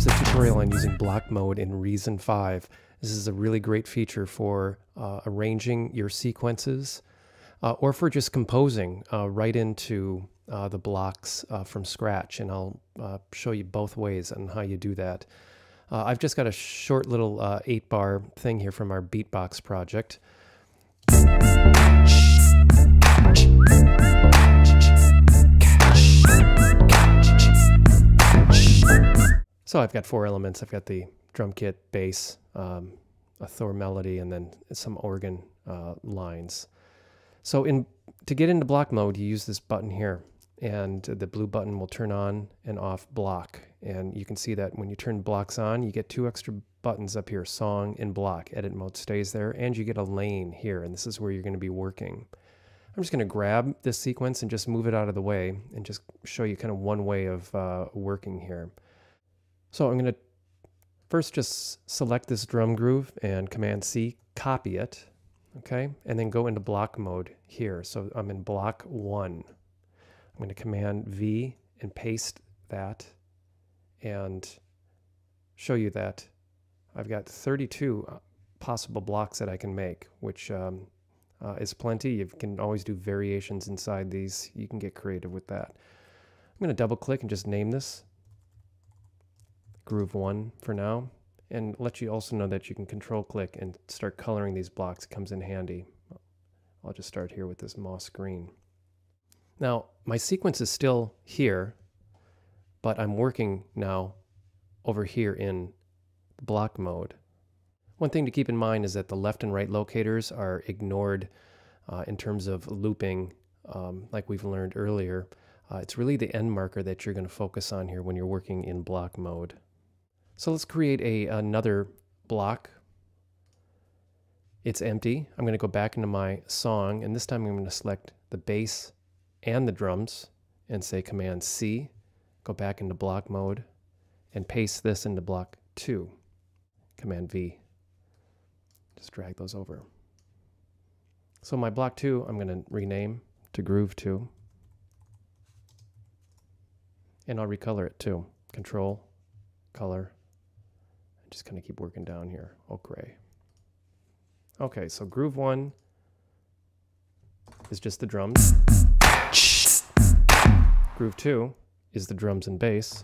Here's a tutorial on using block mode in Reason 5. This is a really great feature for arranging your sequences or for just composing right into the blocks from scratch. And I'll show you both ways on how you do that. I've just got a short little 8-bar thing here from our beatbox project. So I've got 4 elements. I've got the drum kit, bass, a Thor melody, and then some organ lines. So to get into block mode, you use this button here, and the blue button will turn on and off block. And you can see that when you turn blocks on, you get 2 extra buttons up here, song and block. Edit mode stays there, and you get a lane here, and this is where you're going to be working. I'm just going to grab this sequence and just move it out of the way and just show you kind of one way of working here. So I'm going to first just select this drum groove and Command-C, copy it, okay? And then go into block mode here. So I'm in block 1. I'm going to Command-V and paste that and show you that I've got 32 possible blocks that I can make, which is plenty. You can always do variations inside these. You can get creative with that. I'm going to double click and just name this Groove 1 for now, and let you also know that you can control click and start coloring these blocks. It comes in handy. I'll just start here with this moss green. Now my sequence is still here, but I'm working now over here in block mode. One thing to keep in mind is that the left and right locators are ignored in terms of looping, like we've learned earlier. It's really the end marker that you're going to focus on here when you're working in block mode. So let's create another block. It's empty. I'm going to go back into my song, and this time I'm going to select the bass and the drums and say Command-C, go back into block mode, and paste this into block 2. Command-V. Just drag those over. So my block 2, I'm going to rename to Groove 2. And I'll recolor it too. Control, color. Just kind of keep working down here. Oak gray. Okay, so Groove 1 is just the drums. Groove 2 is the drums and bass.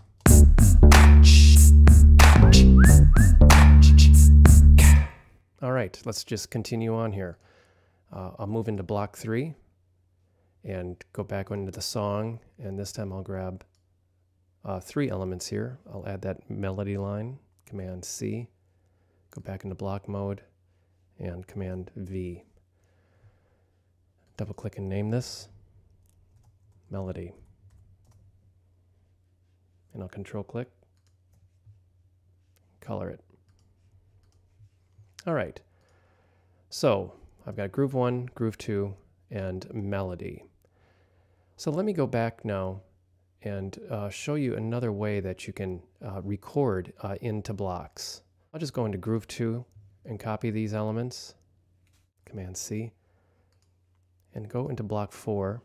All right, let's just continue on here. I'll move into block 3 and go back into the song, and this time I'll grab 3 elements here. I'll add that melody line, Command-C, go back into block mode, and Command-V. Double click and name this melody. And I'll control click, color it. All right, so I've got Groove 1, Groove 2, and melody. So let me go back now and show you another way that you can record into blocks. I'll just go into Groove 2 and copy these elements, Command-C, and go into block 4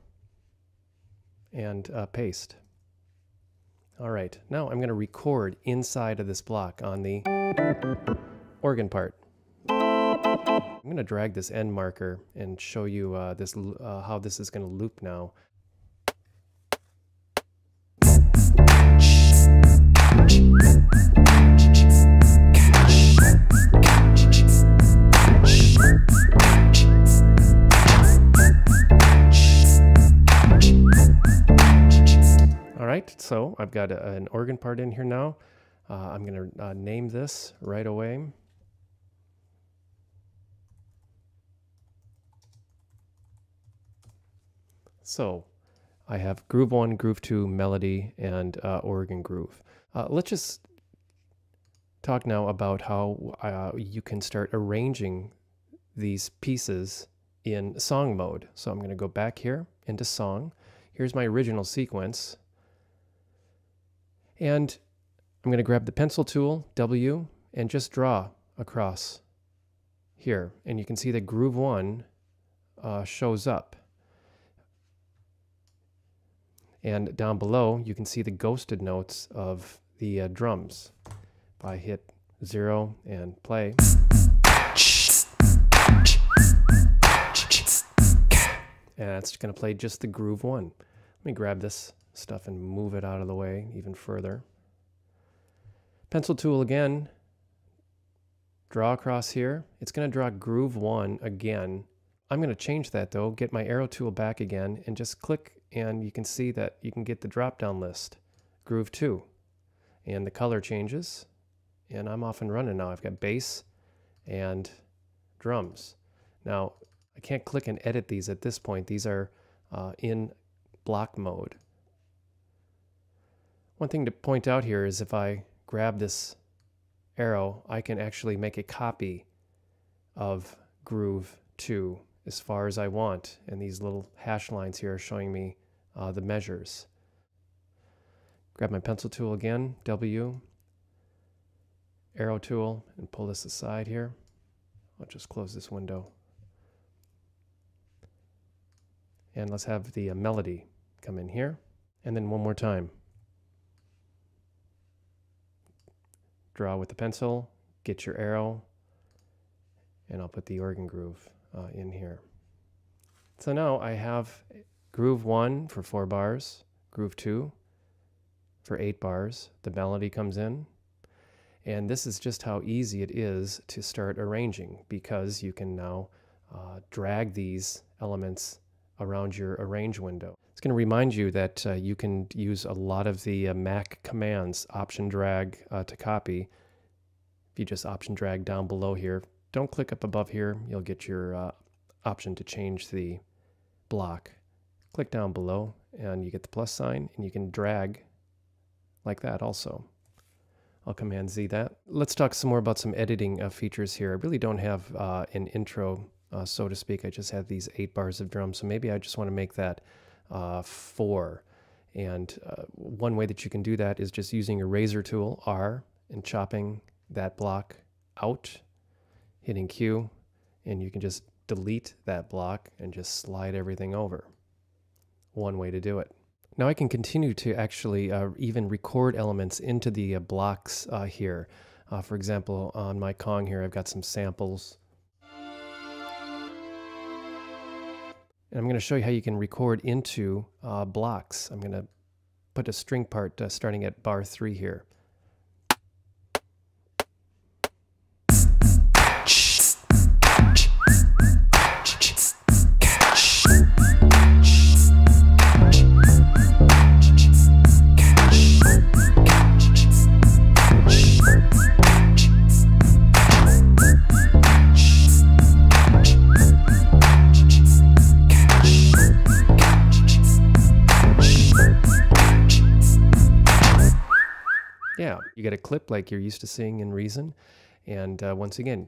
and paste. All right, now I'm going to record inside of this block on the organ part. I'm going to drag this end marker and show you how this is going to loop now. All right, so I've got an organ part in here now. I'm going to name this right away. So I have Groove 1, Groove 2, melody, and organ groove. Let's just talk now about how you can start arranging these pieces in song mode. So I'm going to go back here into song. Here's my original sequence. And I'm going to grab the pencil tool, W, and just draw across here. And you can see that Groove 1 shows up. And down below, you can see the ghosted notes of the drums. I hit 0 and play, and it's going to play just the groove 1. Let me grab this stuff and move it out of the way even further. Pencil tool again, draw across here. It's going to draw groove 1 again. I'm going to change that though, get my arrow tool back again, and just click, and you can see that you can get the drop down list, groove 2. And the color changes, and I'm off and running now. I've got bass and drums. Now, I can't click and edit these at this point. These are in block mode. One thing to point out here is if I grab this arrow, I can actually make a copy of groove 2 as far as I want, and these little hash lines here are showing me the measures. Grab my pencil tool again, W, arrow tool, and pull this aside here. I'll just close this window. And let's have the melody come in here, and then one more time. Draw with the pencil, get your arrow, and I'll put the organ groove in here. So now I have groove 1 for 4 bars, groove 2 for 8 bars. The melody comes in, and this is just how easy it is to start arranging, because you can now drag these elements around your arrange window. It's going to remind you that you can use a lot of the Mac commands, option drag to copy. If you just option drag down below here, don't click up above here, you'll get your option to change the block. Click down below and you get the plus sign, and you can drag like that also. I'll Command Z that. Let's talk some more about some editing features here. I really don't have an intro, so to speak. I just have these 8 bars of drum, so maybe I just want to make that 4. And one way that you can do that is just using your razor tool, R, and chopping that block out, hitting Q, and you can just delete that block and just slide everything over. One way to do it. Now I can continue to actually even record elements into the blocks here. For example, on my Kong here, I've got some samples. And I'm going to show you how you can record into blocks. I'm going to put a string part starting at bar 3 here. Yeah, you get a clip like you're used to seeing in Reason, and once again,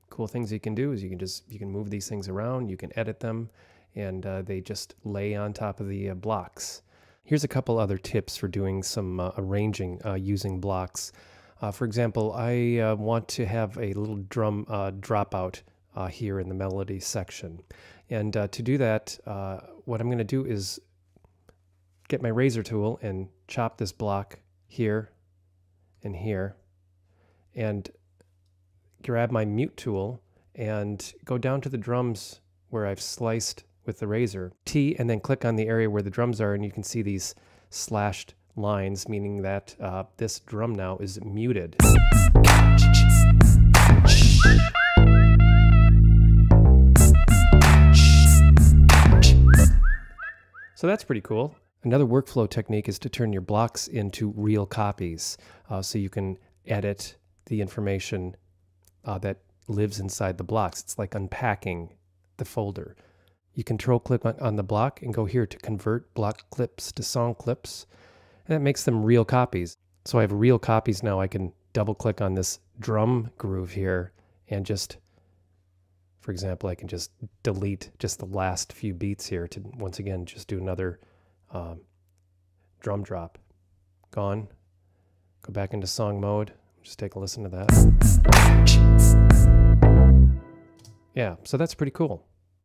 cool things you can do is you can move these things around, you can edit them, and they just lay on top of the blocks. Here's a couple other tips for doing some arranging using blocks. For example, I want to have a little drum dropout here in the melody section, and to do that, what I'm going to do is get my razor tool and chop this block here and here, and grab my mute tool and go down to the drums where I've sliced with the razor, T, and then click on the area where the drums are, and you can see these slashed lines, meaning that this drum now is muted. So that's pretty cool. Another workflow technique is to turn your blocks into real copies, so you can edit the information that lives inside the blocks. It's like unpacking the folder. You control click on the block and go here to convert block clips to song clips, and that makes them real copies. So I have real copies now. I can double click on this drum groove here and just, for example, I can just delete just the last few beats here to once again just do another drum drop. Gone. Go back into song mode. Just take a listen to that. Yeah, so that's pretty cool.